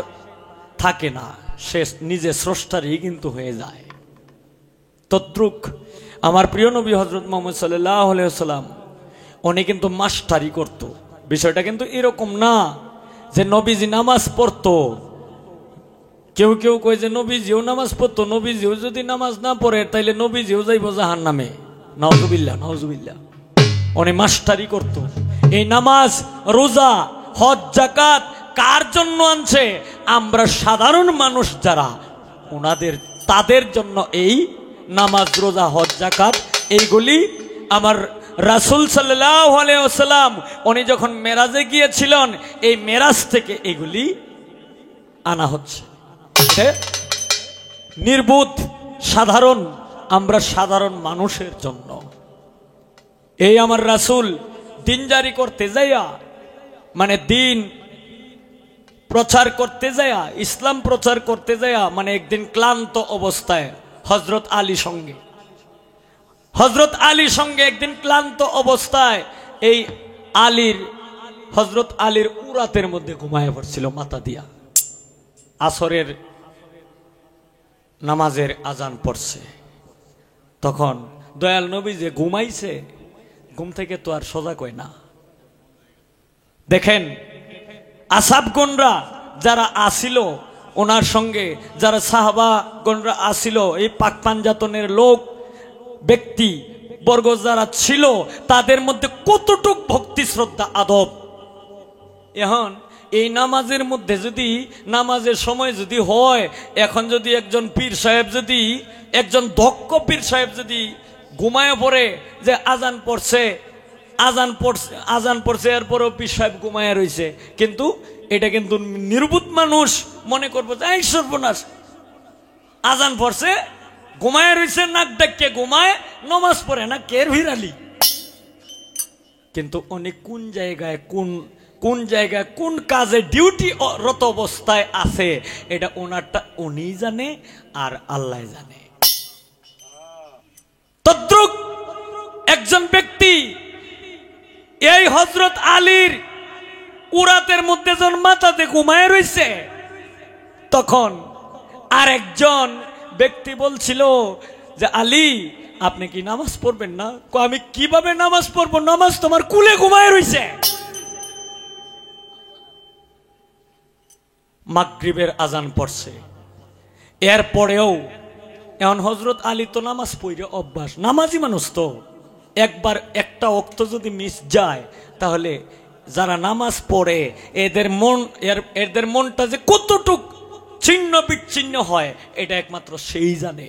থাকে না, সে নিজে স্রষ্টারই কিন্তু হয়ে যায়। তদ্রুক আমার প্রিয় নবী হযরত মুহাম্মদ সাল্লাল্লাহু আলাইহি ওয়াসাল্লাম উনি কিন্তু মাস্টারি করত। বিষয়টা কিন্তু এরকম না যে নবীজি নামাজ পড়তো, কেউ কেউ কয় যে নবীজিও নামাজ পড়তো, নবীজিও যদি নামাজ না পড়ে তাইলে নবীজিও যাইব জাহান্নামে। নাউজুবিল্লাহ নাউজুবিল্লাহ। উনি মাস্টারি করত। এই নামাজ রোজা হজ যাকাত কার জন্য আনছে? আমরা সাধারণ মানুষ যারা ওনাদের তাদের জন্য এই নামাজ রোজা হজ যাকাত এইগুলি আমার রাসূল সাল্লাল্লাহু আলাইহি ওয়াসাল্লাম উনি যখন মেরাজে গিয়েছিলেন এই মেরাজ থেকে এগুলি আনা হচ্ছে। নির্বোধ সাধারণ আমরা সাধারণ মানুষের জন্য এই আমার রাসূল দিন জারি করতে যাইয়া মানে দিন প্রচার করতে যাইয়া ইসলাম প্রচার করতে যাইয়া মানে একদিন ক্লান্ত অবস্থায় হযরত আলী সঙ্গে একদিন ক্লান্ত অবস্থায় এই হযরত আলীর উরাতের মধ্যে ঘুমায় পড়ছিল মাথা দিয়া। আসরের নামাজের আজান পড়ছে, তখন দয়াল নবী যে ঘুমাইছে, ঘুম থেকে তো আর সোজা কয় না। দেখেন আসহাবগণরা যারা আসিল ওনার সঙ্গে, যারা সাহাবাগণরা আসিল, এই পাক পাঞ্জাতনের লোক ব্যক্তি বর্গ যারা ছিল তাদের মধ্যে কতটুক ভক্তি শ্রদ্ধা আদব। এখন এই নামাজের মধ্যে যদি নামাজের সময় যদি হয়, এখন যদি একজন পীর সাহেব যদি একজন দক্ষ পীর সাহেব যদি ঘুমায় পড়ে যে আজান পড়ছে এরপরও পীর সাহেব ঘুমায় রয়েছে, কিন্তু এটা কিন্তু নির্বুধ মানুষ মনে করবো যে এই সর্বনাশ, আজান পড়ছে ঘুমায় রয়েছে, নাক ডাকিয়ে ঘুমায়, নমাজ পড়ে না, কের ভিড়ালি। কিন্তু উনি কোন জায়গায় কোন কাজে ডিউটি রত অবস্থায় আছে এটা ওনারটা উনি জানে আর আল্লাহ জানে। তদ্রুক একজন ব্যক্তি এই হযরত আলীর উরাতের মধ্যে যখন মাথাতে ঘুমায় রয়েছে, তখন আরেকজন ব্যক্তি বলছিল যে আলী আপনি কি নামাজ পড়বেন না? আমি কিভাবে নামাজ পড়বো, নামাজ তোমার কুলে ঘুমায় রয়েছে। মাগরিবের আজান পড়ছে, এরপরেও এখন হযরত আলী তো নামাজ পড়ে অভ্যাস, নামাজি মানুষ তো, একবার একটা ওয়াক্ত যদি মিস যায় তাহলে যারা নামাজ পড়ে এদের মনটা যে কতটুক ছিন্ন বিচ্ছিন্ন হয় এটা একমাত্র সেই জানে।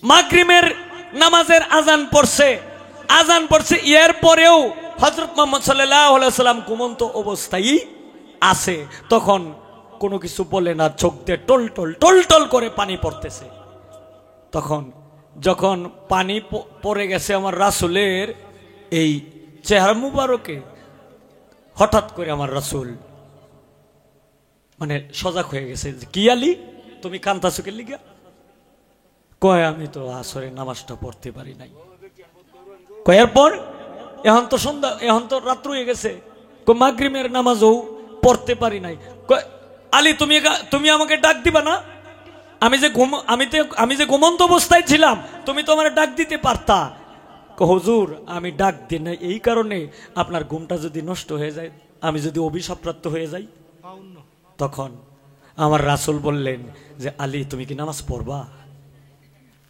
মাগরিবের নামাজের আজান পড়ছে এরপরেও হযরত মুহাম্মদ সাল্লাল্লাহু আলাইহি ওয়াসাল্লাম ঘুমন্ত অবস্থায় আছে, তখন কোনো কিছু বলে না, চোখ দিয়ে টল টল করে পানি পড়তেছে। তখন যখন পানি পড়ে গেছে আমার রাসূলের এই চেহারা মুবারকে, হঠাৎ করে আমার রাসূল মানে সজাগ হয়ে গেছে যে কি আলী তুমি কান্তাছো কে লিগা? কয় আমি তো আসরের নামাজটা পড়তে পারি নাই। কয়ের পর এখন তো সন্ধ্যা, এখন তো রাত্র হয়ে গেছে, মাগরিবের নামাজও পড়তে পারি নাই। আলী তুমি আমাকে ডাক দিবা না? আমি যে ঘুমন্ত অবস্থায় ছিলাম, তুমি তো আমার ডাক দিতে পারতা। হুজুর আমি ডাক দিই না এই কারণে আপনার ঘুমটা যদি নষ্ট হয়ে যায়, আমি যদি অভিশাপপ্রাপ্ত হয়ে যাই। তখন আমার রাসূল বললেন যে আলী তুমি কি নামাজ পড়বা?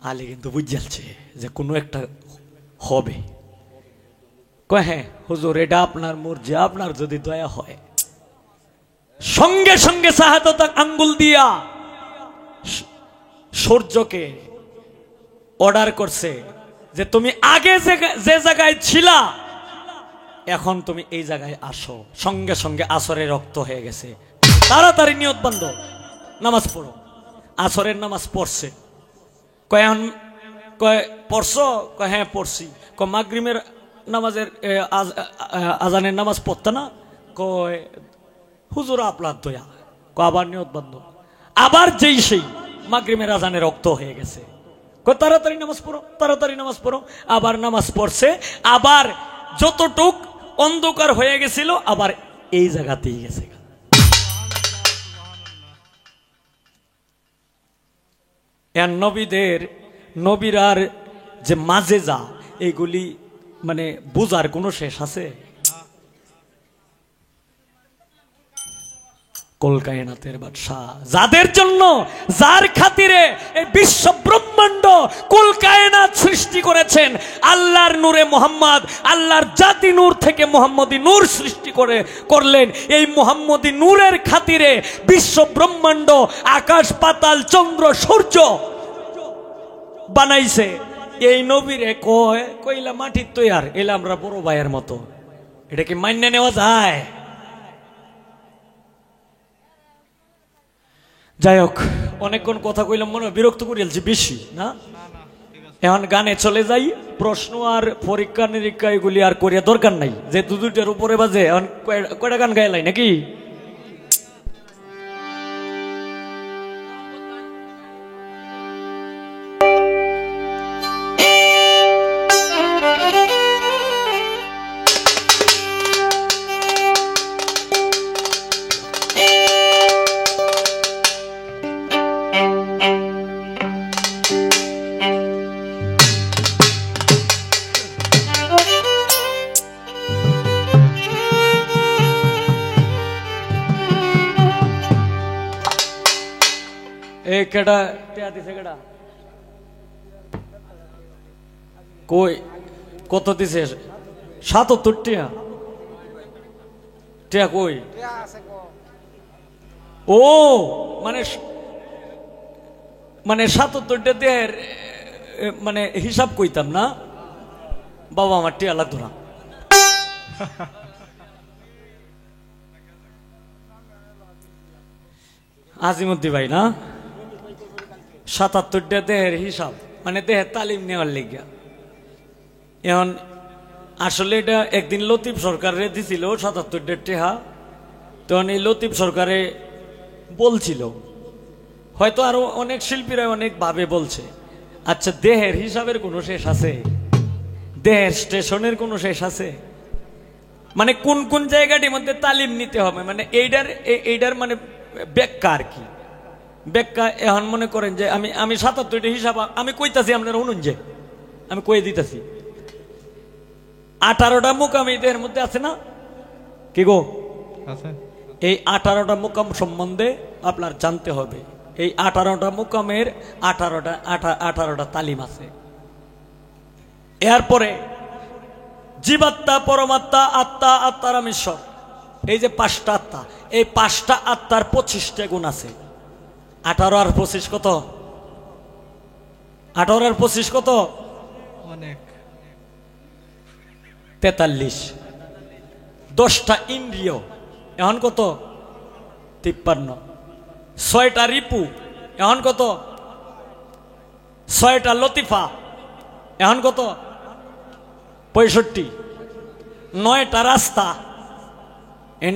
আলী কিন্তু বুঝালছে যে কোনো একটা হবে। কয় হ্যাঁ হুজুর এটা আপনার মর্জি, আপনার যদি দয়া হয়। সঙ্গে সঙ্গে শাহাদাত আঙ্গুল দিয়া সূর্যকে অর্ডার করছে যে তুমি আগে যে জায়গায় ছিলা এখন তুমি এই জায়গায় আসো, সঙ্গে সঙ্গে আসরে রক্ত হয়ে গেছে, তাড়াতাড়ি নিয়ত বান্ধ, নামাজ পড়ো। আসরের নামাজ পড়ছে, কয় এখন কয় পড়ছো, কয় হ্যাঁ পড়ছি। কয় মাগরিবের নামাজের আজানের নামাজ পড়তে না, কয় হুজুর আপনার দয়া। কয় আবার নিয়ত বান্ধ, আবার যেই সেই মাগরিবের আজানে রক্ত হয়ে গেছে, কয় তাড়াতাড়ি নামাজ পড়ো, তাড়াতাড়ি নামাজ পড়ো। আবার নামাজ পড়ছে, আবার যতটুক অন্ধকার হয়ে গেছিল আবার এই জায়গাতেই গেছে। এর নবীরার যে মাঝে যা এইগুলি মানে বুঝার কোনো শেষ আছে? কলকায়নাতের বাদশাহ, যাদের জন্য, যার খাতিরে এই বিশ্ব ব্রহ্মাণ্ড কলকায়নাত সৃষ্টি করেছেন, আল্লাহর নূরে মোহাম্মদ, আল্লাহর জাতি নূর থেকে মোহাম্মদী নূর সৃষ্টি করলেন। এই মোহাম্মদী নূরের খাতিরে বিশ্ব ব্রহ্মাণ্ড, আকাশ পাতাল, চন্দ্র সূর্য বানাইছে। এই নবীরে কইলা মাটির তৈয়ার, এলা আমরা বড় ভাইয়ের মতো, এটা কি মান্য নেওয়া যায়? যাই হোক, অনেকক্ষণ কথা কইলাম, মনে হয় বিরক্ত করিয়াছি বেশি না? এখন গানে চলে যাই। প্রশ্ন আর পরীক্ষা নিরীক্ষা এগুলি আর করিয়া দরকার নাই, যে দুটার উপরে বাজে। এখন কয়টা গান গাইলাই নাকি? কেডা টিয়া দিছে? কেডা কই কত দিছে? ৭৭ টিয়া। টিয়া কই? ও মানে ৭৭টা দেহের মানে হিসাব কইতাম না বাবা, আমার টিয়া লাগতো না। আজিমুদ্দি ভাই না, ৭৭টা দেহের হিসাব মানে দেহের তালিম নেওয়ার লেগা। এখন আসলে এটা একদিন লতিফ সরকারে দিছিল ৭৭টা টেহা। তখন এই লতিফ সরকারে বলছিল, হয়তো আরো অনেক শিল্পীরা অনেক ভাবে বলছে, আচ্ছা দেহের হিসাবের কোনো শেষ আছে? দেহের স্টেশনের কোনো শেষ আছে? মানে কোন কোন জায়গাটির মধ্যে তালিম নিতে হবে, মানে এইটার মানে ব্যাখ্যা আর কি, ব্যাখ্যা। এখন মনে করেন যে আমি ৭৭টা হিসাব আমি কইতাছি, আপনারা শুনুন যে আমি কয়ে দিতেছি। 18টা মুকাম এই দেহের মধ্যে আছে না? কি গো? এই 18টা মুকাম সম্বন্ধে আপনার জানতে হবে। এই 18টা মুকামের 18টা তালিম আছে। এরপরে জীবাত্মা, পরমাত্মা, আত্মা, আত্মারামেশ্বর, এই যে 5টা আত্মা, এই 5টা আত্মার 25টা গুণ আছে। 18 আর 25 কত? 18 আর 25 কত? অনেক, 43। 10টা ইন্দ্রিয়, এখন কত? 53। 6টা রিপু, এখন কত? 6টা লতিফা, এখন কত? 65। 9টা রাস্তা, এই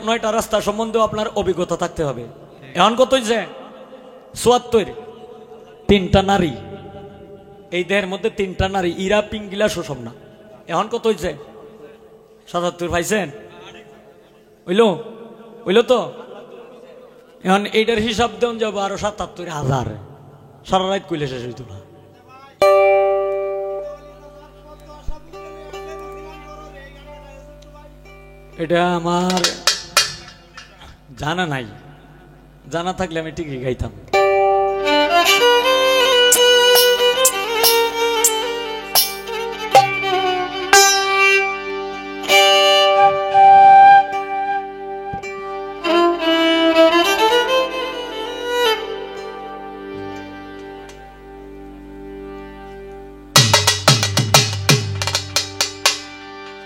9টা রাস্তা সম্বন্ধেও আপনার অভিজ্ঞতা থাকতে হবে। এখন কত হয়েছে? 74। 3টা নারী, এই দেহের মধ্যে 3টা নারী, ইরা, পিঙ্গিলা, সুষমনা। এখন কত হয়েছে? 77 পাইছেন? হইল তো? এখন এইটার হিসাব দেন যাবো আরো 77,000। সারা রাত কইলে শেষ হইত না। এটা আমার জানা নাই, জানা থাকলে আমি ঠিকই গাইতাম।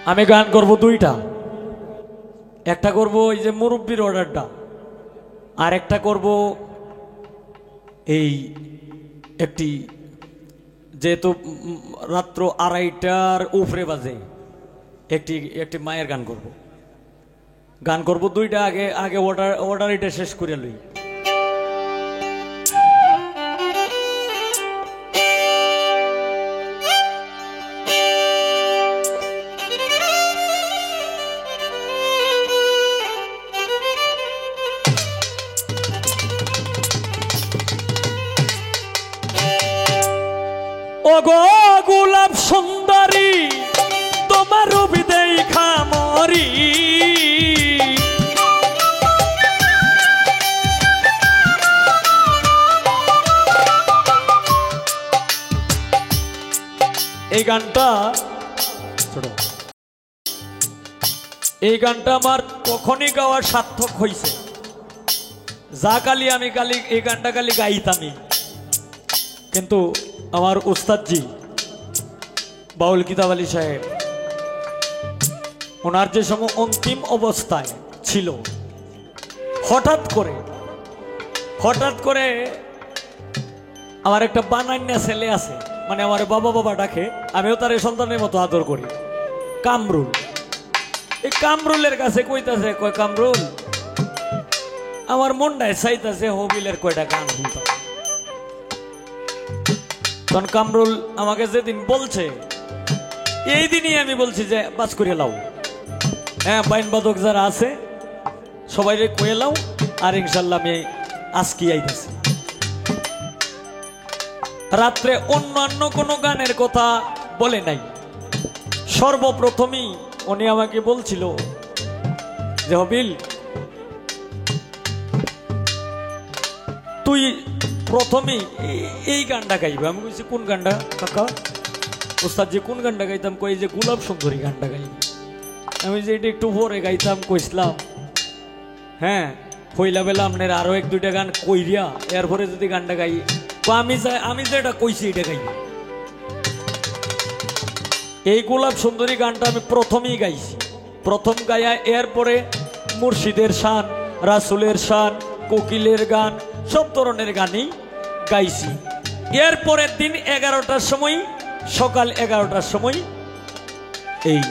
আমি গান করব দুইটা, একটা করব ওই যে মুরব্বির অর্ডারটা, আর একটা করব এই একটি, যেহেতু রাত্র 2:30টার উপরে বাজে, একটি একটি মায়ের গান করব দুইটা। আগে আগে অর্ডার এটা শেষ করে লই। ওগো গোলাপ সুন্দরী তোমার রূপে দেখা মরি, এই গানটা আমার কখনই গাওয়ার সার্থক হয়েছে। যা কালি আমি এই গানটা গাইতামই, কিন্তু আমার উস্তাদজি বাউল কিতাব আলী সাহেব, ওনার যে সময় অন্তিম অবস্থায় ছিল, হঠাৎ করে আমার একটা বানান্যা ছেলে আছে, মানে আমার বাবা বাবা ডাকে, আমিও তার এই সন্তানের মতো আদর করি, কামরুল। এই কামরুলের কাছে কইতাছে, কয় কামরুল আমার মনটায় চাইতাছে হবিলের কয়টা গান শুনতাম। তখন কামরুল আমাকে যেদিন বলছে, এই দিনই আমি বলছি যে বাস করে লাও, হ্যাঁ বাইন বাদক যারা আছে সবাই কয়ে লাও, আর ইনশাল্লাহ আমি আজকে আইতেছি। রাত্রে অন্যান্য কোনো গানের কথা বলে নাই, সর্বপ্রথমই উনি আমাকে বলছিল যে হবিল তুই প্রথমেই এই গানটা গাইবে। আমি বলছি কোন গানটা কাকা? ওস্তাদ যে কোন গানটা গাইতাম? কই যে গোলাপ সুন্দরী গানটা গাইবে। আমি যে এটা একটু পরে গাইতাম কইসলাম, হ্যাঁ পয়লা বেলা আপনার আরো 1-2টা গান কইরিয়া এরপরে যদি গানটা গাই, আমি যেটা কইছি এটা গাইব। এই গোলাপ সুন্দরী গানটা আমি প্রথমেই গাইছি, প্রথম গায়া এরপরে মুর্শিদের শান, রাসুলের শান, কোকিলের গান, সব ধরনের গানই গাইছি। এরপরের দিন 11টার সময়, সকাল 11টার সময় এই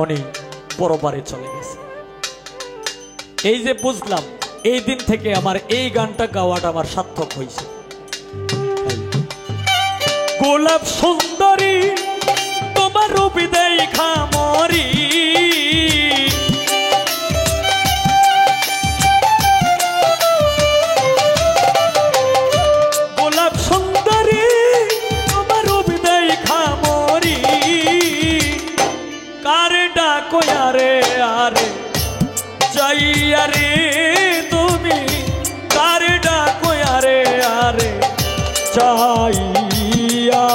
অনেক পরপারে চলে গেছে। এই যে বুঝলাম, এই দিন থেকে আমার এই গানটা গাওয়াটা আমার সার্থক হয়েছে। গোলাপ সুন্দরী তোমার রূপ দেখা মরি, গোলাপ সুন্দরী তোমার রূপ দেখা মরি, কারে ডাকো আরে আরে যাইয়া রে তুমি, কারে ডাকো আরে আরে চাইয়া।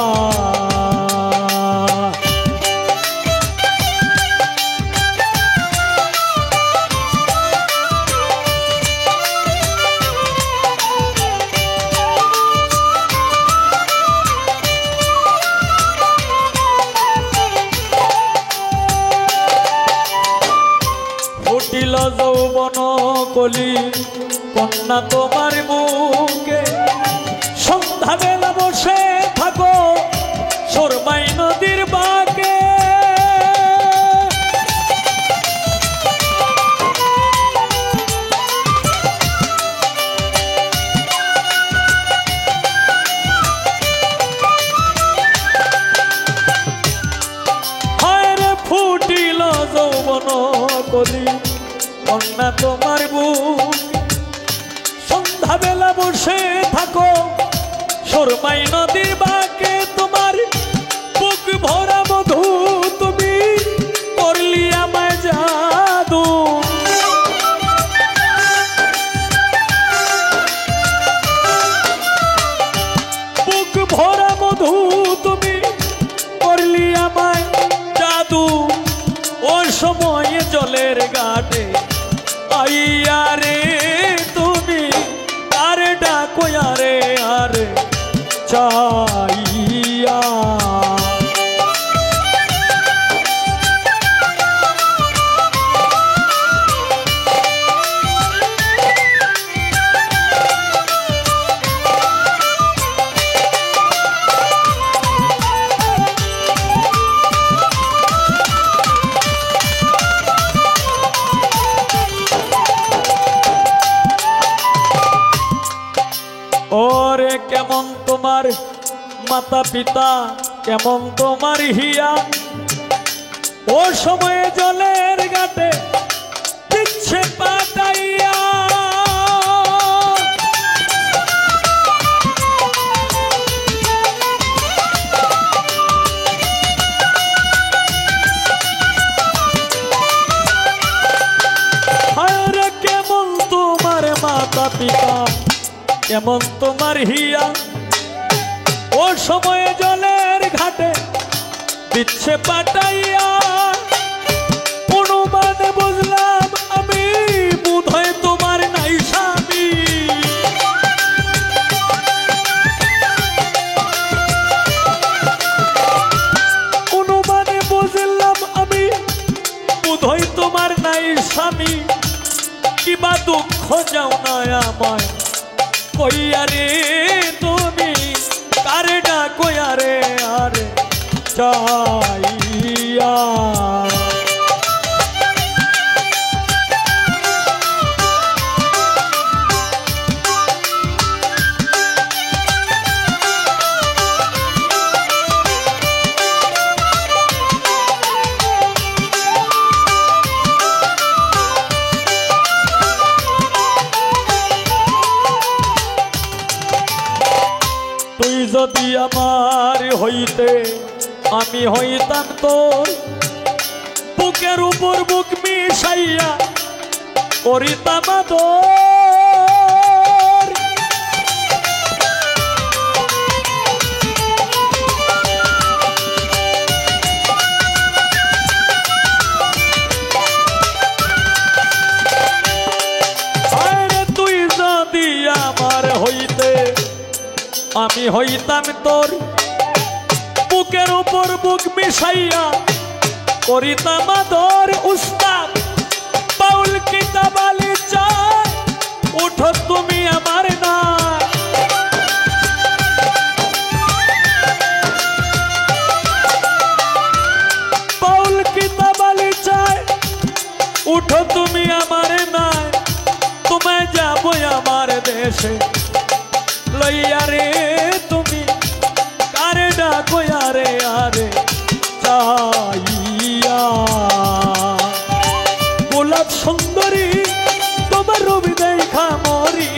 ফুটিল যৌবন কলি কন্যা তোমার বুকে, সন্ধ্যা বেলা বসে থাকো সুরমাই নদীর বাঁকে, হায় রে ফুটিল যৌবন কলি কন্যা তোমার বুক, সন্ধ্যা বেলা বসে থাকো সুরমাই নদীর বাঁকে, তোমার বুক ভরা মধু তুমি করলি আমায় জাদু, বুক ভরা মধু তুমি করলি আমায় জাদু। ওই সময় জলের ঘাটে আইয়া রে তুমি, আরে ডাকো আরে আরে চাইয়া। কেমন তোমার মাতা পিতা, কেমন তোমার হিয়া, ও সময়ে জলের ঘাটে দিচ্ছে পাঠাইয়া। কেমন তোমার মাতা পিতা, কেমন তোমার হিয়া, ও সময়ে জলের ঘাটে দিচ্ছে পাঠাইয়া। অনুমানে বুঝলাম আমি বোধহয় তোমার নাই স্বামী। অনুমানে বুঝলাম আমি বোধহয় তোমার নাই স্বামী। কিবা দুঃখ যাও না আমায় কইয়া রে তুমি, কারে না কইয়া রে আরে চাইয়া। তুই যদি আমার হইতে আমি হইতাম তোর, বুকের উপর বুক মিশাইয়া করিতাম আদর। আরে তুই যদি আমার হইতে আমি হইতাম তোর, বুকের উপর বুক মিশাইয়া করিতাম আদর। উস্তাদ বাউল কিতাব আলী চায় উঠো তুমি আমার না। বাউল কিতাব আলী চায় উঠো তুমি আমার না। তোমায় যাবো আমার দেশে লইয়া রে তুমি, কারে ডাকো আরে আরে চাইয়া। গোলাপ সুন্দরী তোমার রবি দেখা মরি,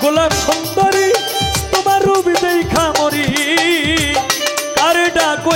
গোলাপ সুন্দরী তোমার রবি দেখা মরি, কারে ডাকো